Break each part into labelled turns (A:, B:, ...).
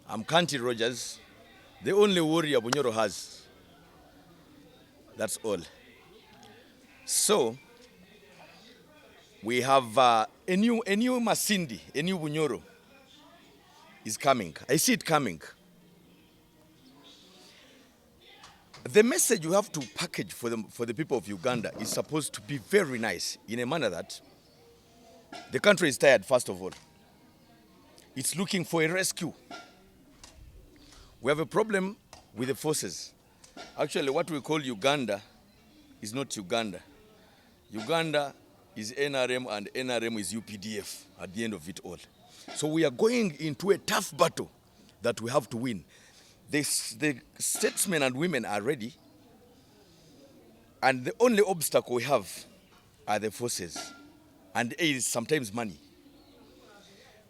A: I'm Kanti Rodgers, the only warrior Bunyoro has. That's all. So, we have a new Masindi, a new Bunyoro is coming. I see it coming. The message you have to package for the people of Uganda is supposed to be very nice in a manner that the country is tired, first of all. It's looking for a rescue. We have a problem with the forces. Actually, what we call Uganda is not Uganda. Uganda is NRM and NRM is UPDF at the end of it all. So we are going into a tough battle that we have to win. The statesmen and women are ready, and the only obstacle we have are the forces, and is sometimes money.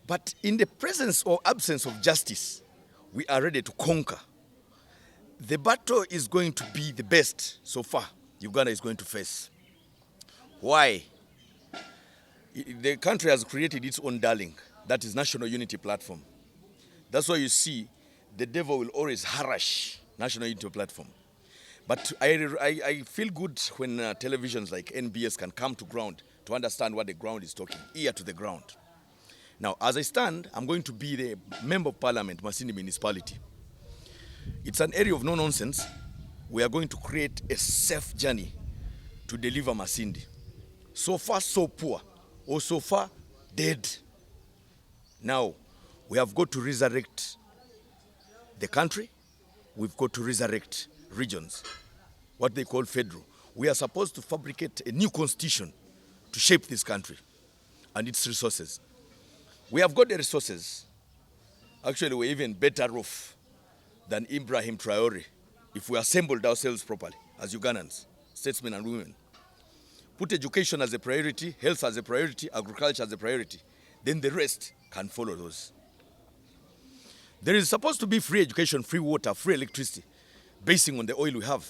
A: But in the presence or absence of justice, we are ready to conquer. The battle is going to be the best so far Uganda is going to face. Why? The country has created its own darling, that is National Unity Platform. That's why you see the devil will always harass National Unity Platform. But I feel good when televisions like NBS can come to ground to understand what the ground is talking, ear to the ground. Now, as I stand, I'm going to be the Member of Parliament, Masindi Municipality. It's an area of no nonsense. We are going to create a safe journey to deliver Masindi. So far, so poor, or so far, dead. Now, we have got to resurrect the country. We've got to resurrect regions, what they call federal. We are supposed to fabricate a new constitution to shape this country and its resources. We have got the resources. Actually, we're even better off than Ibrahim Traore if we assembled ourselves properly as Ugandans, statesmen and women. Put education as a priority, health as a priority, agriculture as a priority. Then the rest can follow those. There is supposed to be free education, free water, free electricity, basing on the oil we have.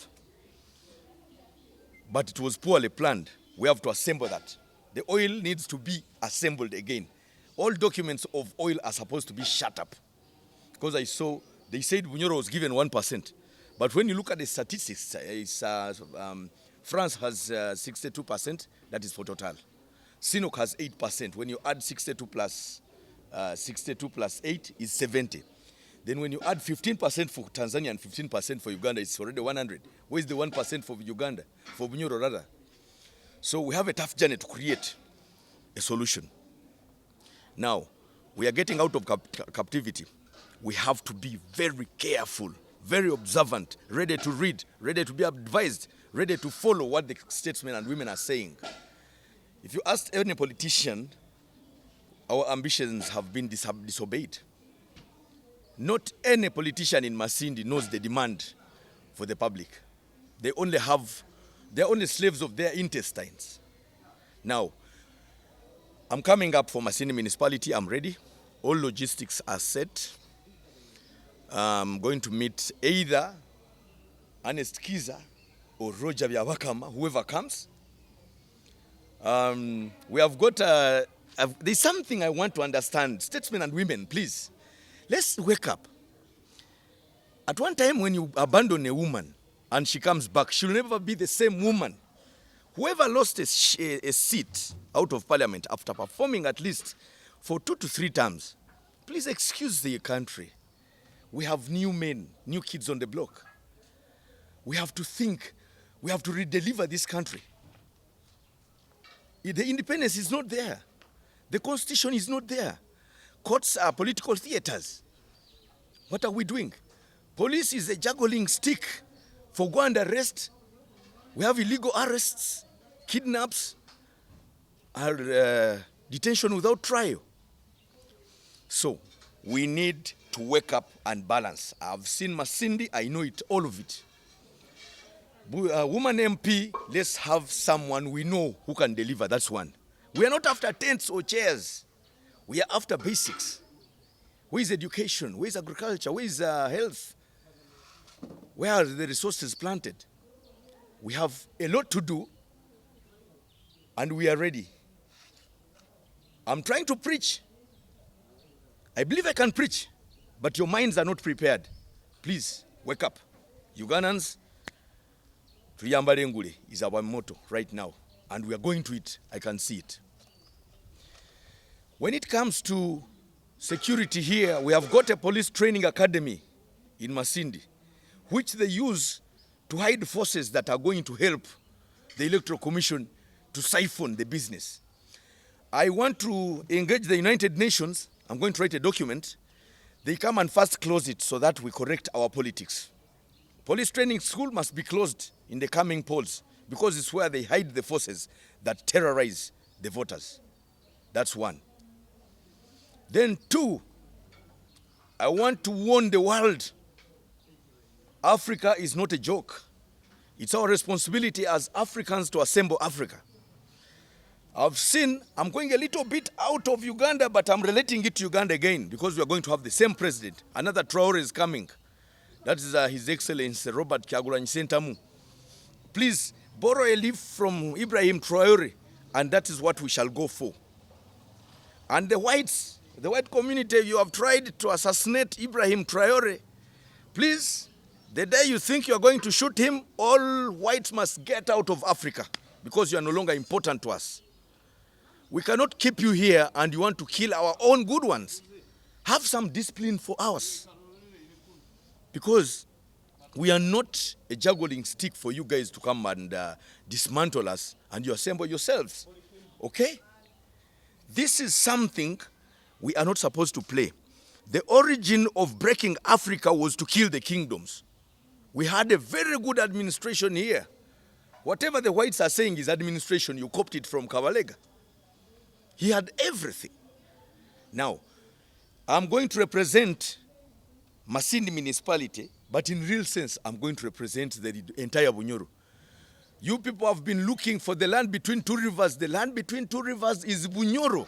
A: But it was poorly planned. We have to assemble that. The oil needs to be assembled again. All documents of oil are supposed to be shut up. Because I saw, they said Bunyoro was given 1%. But when you look at the statistics, France has 62%, that is for Total. Sinok has 8%. When you add 62 plus 8 is 70. Then when you add 15% for Tanzania and 15% for Uganda, it's already 100. Where is the 1% for Uganda? For Bunyoro rather. So we have a tough journey to create a solution. Now, we are getting out of captivity. We have to be very careful, very observant, ready to read, ready to be advised, ready to follow what the statesmen and women are saying. If you ask any politician, our ambitions have been disobeyed. Not any politician in Masindi knows the demand for the public. They're only slaves of their intestines. Now, I'm coming up for Masindi Municipality. I'm ready. All logistics are set. I'm going to meet either Ernest Kiza or Roger Byabakama, whoever comes. We have got there's something I want to understand. Statesmen and women, please, let's wake up. At one time when you abandon a woman and she comes back, she'll never be the same woman. Whoever lost a seat out of parliament after performing at least for 2 to 3 terms, please excuse the country. We have new men, new kids on the block. We have to think. We have to redeliver this country. The independence is not there. The constitution is not there. Courts are political theaters. What are we doing? Police is a juggling stick for go and arrest. We have illegal arrests, kidnaps, detention without trial. So we need to wake up and balance. I've seen Masindi, I know it, all of it. Woman MP, let's have someone we know who can deliver, that's one. We are not after tents or chairs. We are after basics. Where is education? Where is agriculture? Where is health? Where are the resources planted? We have a lot to do, and we are ready. I'm trying to preach. I believe I can preach, but your minds are not prepared. Please, wake up. Ugandans, Tuyambale Ngule is our motto right now, and we are going to it. I can see it. When it comes to security here, we have got a police training academy in Masindi, which they use to hide forces that are going to help the Electoral Commission to siphon the business. I want to engage the United Nations. I'm going to write a document. They come and first close it so that we correct our politics. Police training school must be closed in the coming polls because it's where they hide the forces that terrorize the voters. That's one. Then two, I want to warn the world. Africa is not a joke. It's our responsibility as Africans to assemble Africa. I'm going a little bit out of Uganda, but I'm relating it to Uganda again because we are going to have the same president. Another Traore is coming. That is His Excellency Robert Kyagulanyi Ssentamu. Please borrow a leaf from Ibrahim Traore, and that is what we shall go for. And the whites, the white community, you have tried to assassinate Ibrahim Traore. Please, the day you think you are going to shoot him, all whites must get out of Africa because you are no longer important to us. We cannot keep you here and you want to kill our own good ones. Have some discipline for ours. Because we are not a juggling stick for you guys to come and dismantle us and you assemble yourselves. Okay? This is something we are not supposed to play. The origin of breaking Africa was to kill the kingdoms. We had a very good administration here. Whatever the whites are saying is administration, you copied it from Kabalye. He had everything. Now, I'm going to represent Masindi municipality, but in real sense, I'm going to represent the entire Bunyoro. You people have been looking for the land between two rivers. The land between two rivers is Bunyoro.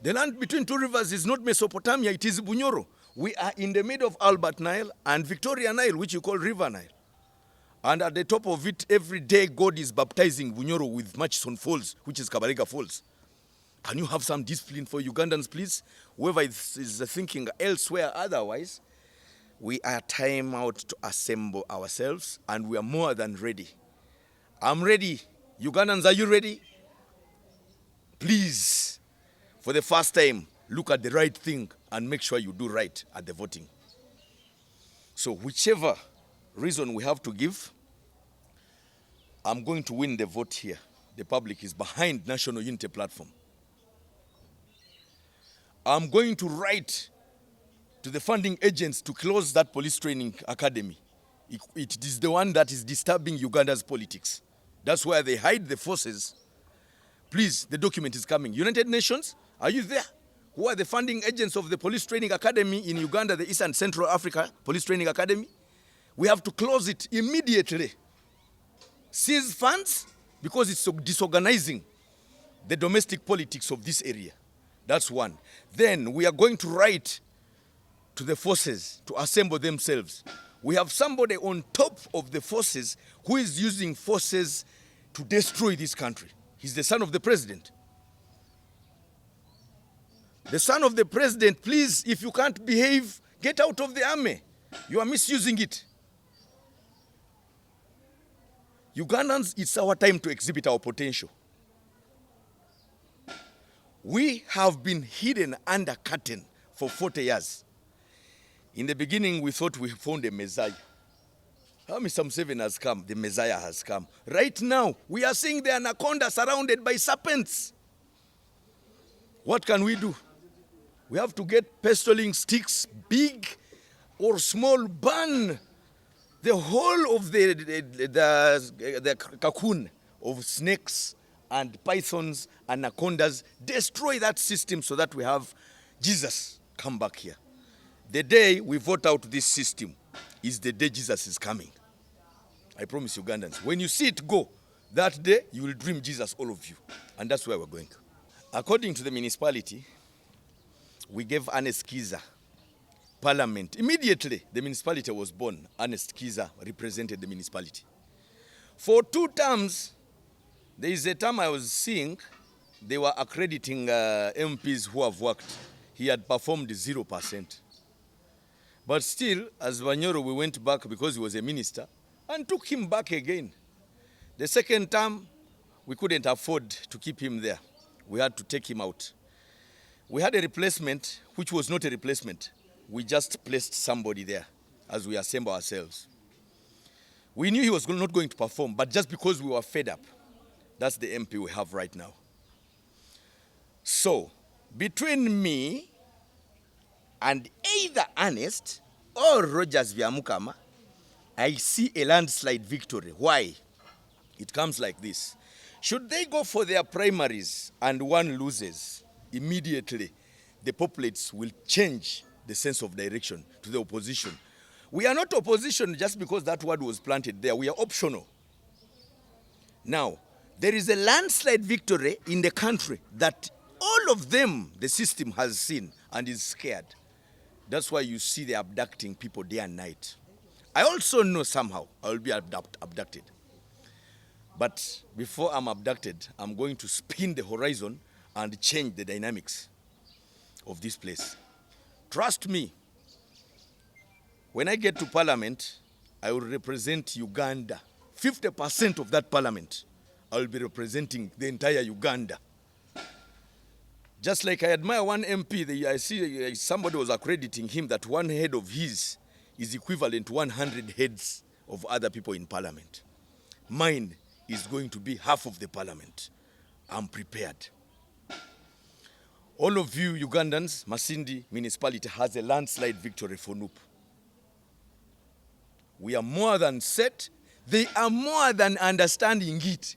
A: The land between two rivers is not Mesopotamia, it is Bunyoro. We are in the middle of Albert Nile and Victoria Nile, which you call River Nile. And at the top of it, every day, God is baptizing Bunyoro with Murchison Falls, which is Kabalye Falls. Can you have some discipline for Ugandans, please? Whoever is thinking elsewhere otherwise, we are time out to assemble ourselves, and we are more than ready. I'm ready. Ugandans, are you ready? Please, for the first time, look at the right thing and make sure you do right at the voting. So whichever reason we have to give, I'm going to win the vote here. The public is behind National Unity Platform. I'm going to write to the funding agents to close that police training academy. It is the one that is disturbing Uganda's politics. That's where they hide the forces. Please, the document is coming. United Nations, are you there? Who are the funding agents of the police training academy in Uganda, the East and Central Africa Police Training Academy? We have to close it immediately. Seize funds because it's disorganizing the domestic politics of this area. That's one. Then we are going to write to the forces to assemble themselves. We have somebody on top of the forces who is using forces to destroy this country. He's the son of the president. The son of the president, please, if you can't behave, get out of the army. You are misusing it. Ugandans, it's our time to exhibit our potential. We have been hidden under curtain for 40 years. In the beginning, we thought we found a Messiah. Mr. Museveni has come, the Messiah has come. Right now, we are seeing the anaconda surrounded by serpents. What can we do? We have to get pestoling sticks, big or small, burn the whole of the cocoon of snakes and pythons, anacondas, destroy that system so that we have Jesus come back here. The day we vote out this system is the day Jesus is coming. I promise Ugandans, when you see it go, that day you will dream Jesus, all of you. And that's where we're going. According to the municipality, we gave Ernest Kiza parliament. Immediately, the municipality was born. Ernest Kiza represented the municipality. For 2 terms, there is a term I was seeing, they were accrediting MPs who have worked. he had performed 0%. But still, as Banyoro, we went back because he was a minister and took him back again. The second term, we couldn't afford to keep him there. We had to take him out. We had a replacement, which was not a replacement. We just placed somebody there as we assemble ourselves. We knew he was not going to perform, but just because we were fed up, that's the MP we have right now. So, between me and either Ernest or Rogers Vyamukama, I see a landslide victory. Why? It comes like this. Should they go for their primaries and one loses, immediately the populates will change the sense of direction to the opposition. We are not opposition just because that word was planted there. We are optional. Now, there is a landslide victory in the country that all of them, the system has seen and is scared. That's why you see they abducting people day and night. I also know somehow I will be abducted. But before I'm abducted, I'm going to spin the horizon and change the dynamics of this place. Trust me, when I get to parliament, I will represent Uganda. 50% of that parliament, I will be representing the entire Uganda. Just like I admire one MP, I see somebody was accrediting him that one head of his is equivalent to 100 heads of other people in parliament. Mine is going to be half of the parliament. I'm prepared. All of you Ugandans, Masindi municipality has a landslide victory for NUP. We are more than set. They are more than understanding it.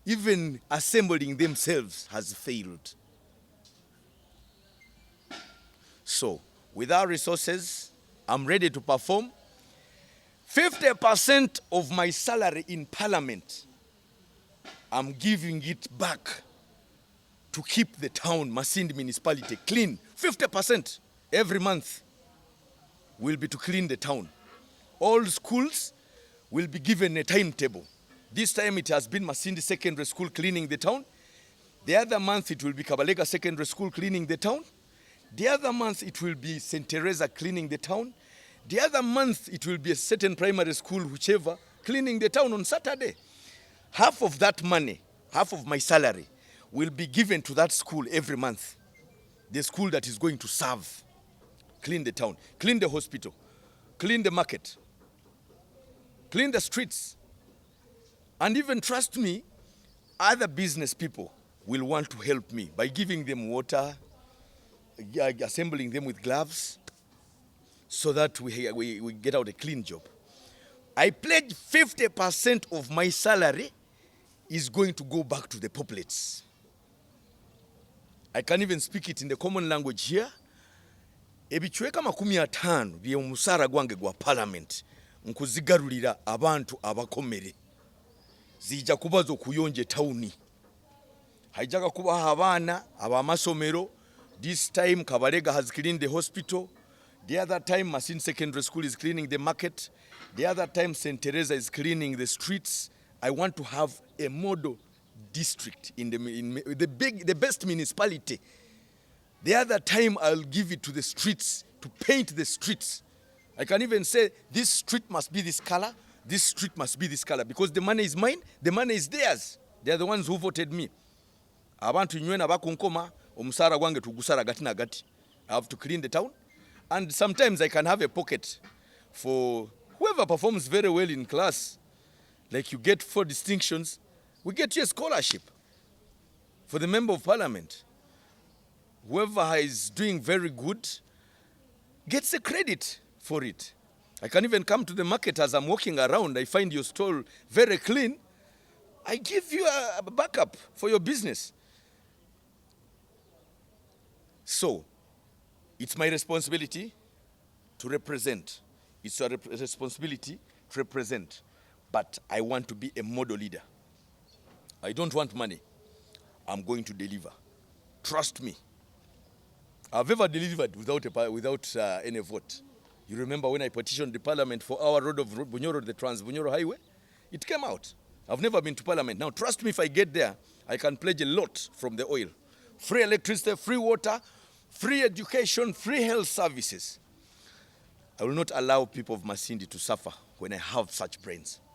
A: Even assembling themselves has failed. So, with our resources, I'm ready to perform. 50% of my salary in parliament, I'm giving it back to keep the town, Masindi municipality, clean. 50% every month will be to clean the town. All schools will be given a timetable. This time it has been Masindi Secondary School cleaning the town. The other month it will be Kabalye Secondary School cleaning the town. The other month it will be St. Teresa cleaning the town. The other month it will be a certain primary school, whichever, cleaning the town on Saturday. Half of that money, half of my salary, will be given to that school every month. The school that is going to serve. Clean the town, clean the hospital, clean the market, clean the streets. And even, trust me, other business people will want to help me by giving them water, assembling them with gloves, so that we get out a clean job. I pledge 50% of my salary is going to go back to the populates. I can even speak it in the common language here. Ebichweka 50 by'omusara gwange gwa parliament nkuzigarulira abantu abakomere. Zijja kubazo kuyonje tawuni. Haijaga kubaha abaana abamasomero. This time Kabalega has cleaned the hospital. The other time Masindi Secondary School is cleaning the market. The other time St. Teresa is cleaning the streets. I want to have a model district in the best municipality. The other time I'll give it to the streets, to paint the streets. I can even say this street must be this color, this street must be this color, because the money is mine, the money is theirs. They are the ones who voted me. Abantu nywena bakunkoma omusara gwange tugusara gati na gati. I have to clean the town, and sometimes I can have a pocket for whoever performs very well in class. Like you get 4 distinctions, we get you a scholarship for the member of parliament. Whoever is doing very good gets a credit for it. I can even come to the market as I'm walking around. I find your stall very clean. I give you a backup for your business. So, it's my responsibility to represent. It's a responsibility to represent. But I want to be a model leader. I don't want money. I'm going to deliver. Trust me. I've ever delivered without any vote. You remember when I petitioned the parliament for our road of Bunyoro, the Trans-Bunyoro Highway? It came out. I've never been to parliament. Now, trust me, if I get there, I can pledge a lot from the oil. Free electricity, free water, free education, free health services. I will not allow people of Masindi to suffer when I have such brains.